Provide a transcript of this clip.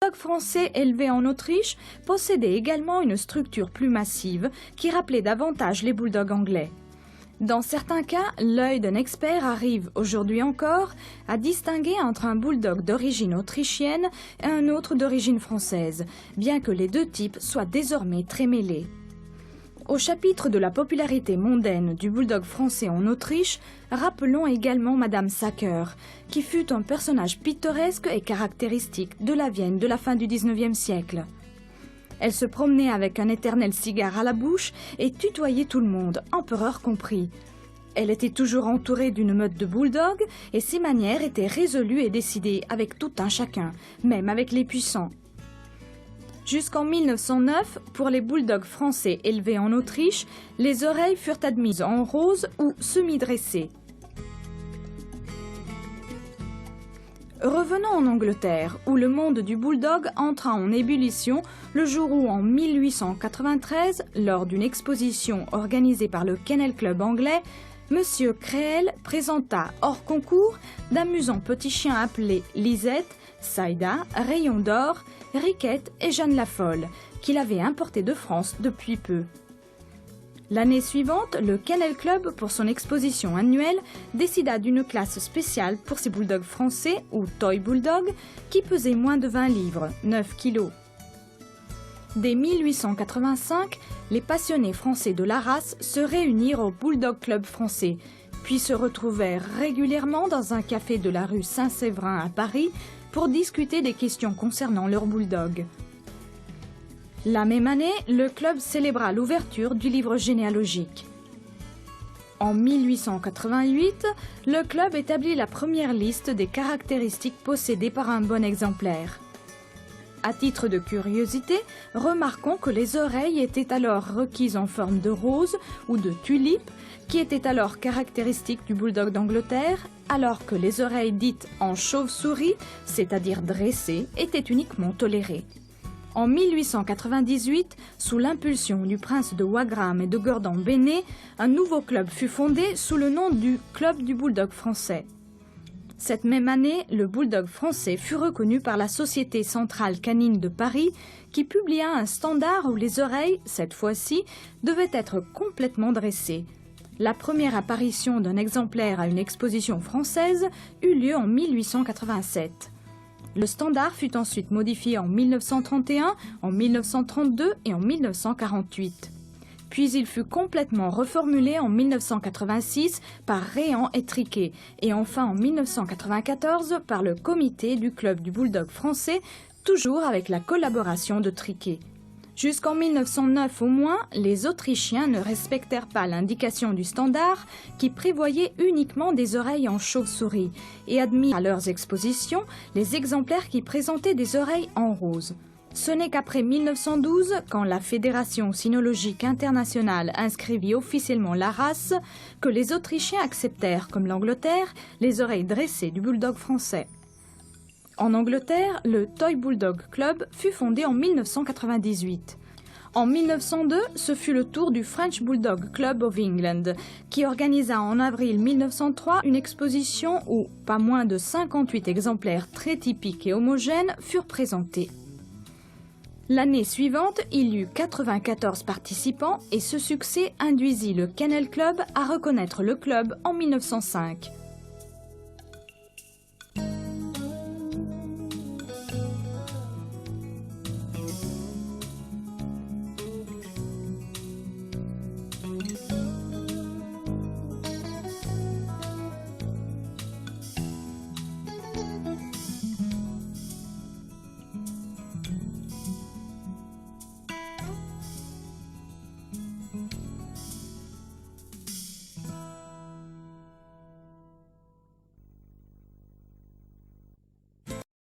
Bulldog français élevé en Autriche possédait également une structure plus massive qui rappelait davantage les bulldogs anglais. Dans certains cas, l'œil d'un expert arrive aujourd'hui encore à distinguer entre un bulldog d'origine autrichienne et un autre d'origine française, bien que les deux types soient désormais très mêlés. Au chapitre de la popularité mondaine du bulldog français en Autriche, rappelons également Madame Sacker, qui fut un personnage pittoresque et caractéristique de la Vienne de la fin du XIXe siècle. Elle se promenait avec un éternel cigare à la bouche et tutoyait tout le monde, empereur compris. Elle était toujours entourée d'une meute de bulldogs et ses manières étaient résolues et décidées avec tout un chacun, même avec les puissants. Jusqu'en 1909, pour les bulldogs français élevés en Autriche, les oreilles furent admises en rose ou semi-dressées. Revenons en Angleterre, où le monde du bulldog entra en ébullition le jour où, en 1893, lors d'une exposition organisée par le Kennel Club anglais, M. Créel présenta hors concours d'amusants petits chiens appelés Lisette, Saïda, Rayon d'Or, Riquette et Jeanne la Folle, qu'il avait importés de France depuis peu. L'année suivante, le Kennel Club, pour son exposition annuelle, décida d'une classe spéciale pour ces bulldogs français, ou toy bulldog, qui pesaient moins de 20 livres, 9 kilos. Dès 1885, les passionnés français de la race se réunirent au Bulldog Club français, puis se retrouvèrent régulièrement dans un café de la rue Saint-Séverin à Paris pour discuter des questions concernant leur bulldog. La même année, le club célébra l'ouverture du livre généalogique. En 1888, le club établit la première liste des caractéristiques possédées par un bon exemplaire. À titre de curiosité, remarquons que les oreilles étaient alors requises en forme de rose ou de tulipe, qui étaient alors caractéristiques du bulldog d'Angleterre, alors que les oreilles dites en chauve-souris, c'est-à-dire dressées, étaient uniquement tolérées. En 1898, sous l'impulsion du prince de Wagram et de Gordon Bennett, un nouveau club fut fondé sous le nom du Club du Bulldog français. Cette même année, le bulldog français fut reconnu par la Société centrale canine de Paris, qui publia un standard où les oreilles, cette fois-ci, devaient être complètement dressées. La première apparition d'un exemplaire à une exposition française eut lieu en 1887. Le standard fut ensuite modifié en 1931, en 1932 et en 1948. Puis il fut complètement reformulé en 1986 par Réan et Triquet, et enfin en 1994 par le comité du Club du Bulldog français, toujours avec la collaboration de Triquet. Jusqu'en 1909 au moins, les Autrichiens ne respectèrent pas l'indication du standard qui prévoyait uniquement des oreilles en chauve-souris et admis à leurs expositions les exemplaires qui présentaient des oreilles en rose. Ce n'est qu'après 1912, quand la Fédération cynologique internationale inscrivit officiellement la race, que les Autrichiens acceptèrent, comme l'Angleterre, les oreilles dressées du bulldog français. En Angleterre, le Toy Bulldog Club fut fondé en 1998. En 1902, ce fut le tour du French Bulldog Club of England, qui organisa en avril 1903 une exposition où pas moins de 58 exemplaires très typiques et homogènes furent présentés. L'année suivante, il y eut 94 participants et ce succès induisit le Kennel Club à reconnaître le club en 1905.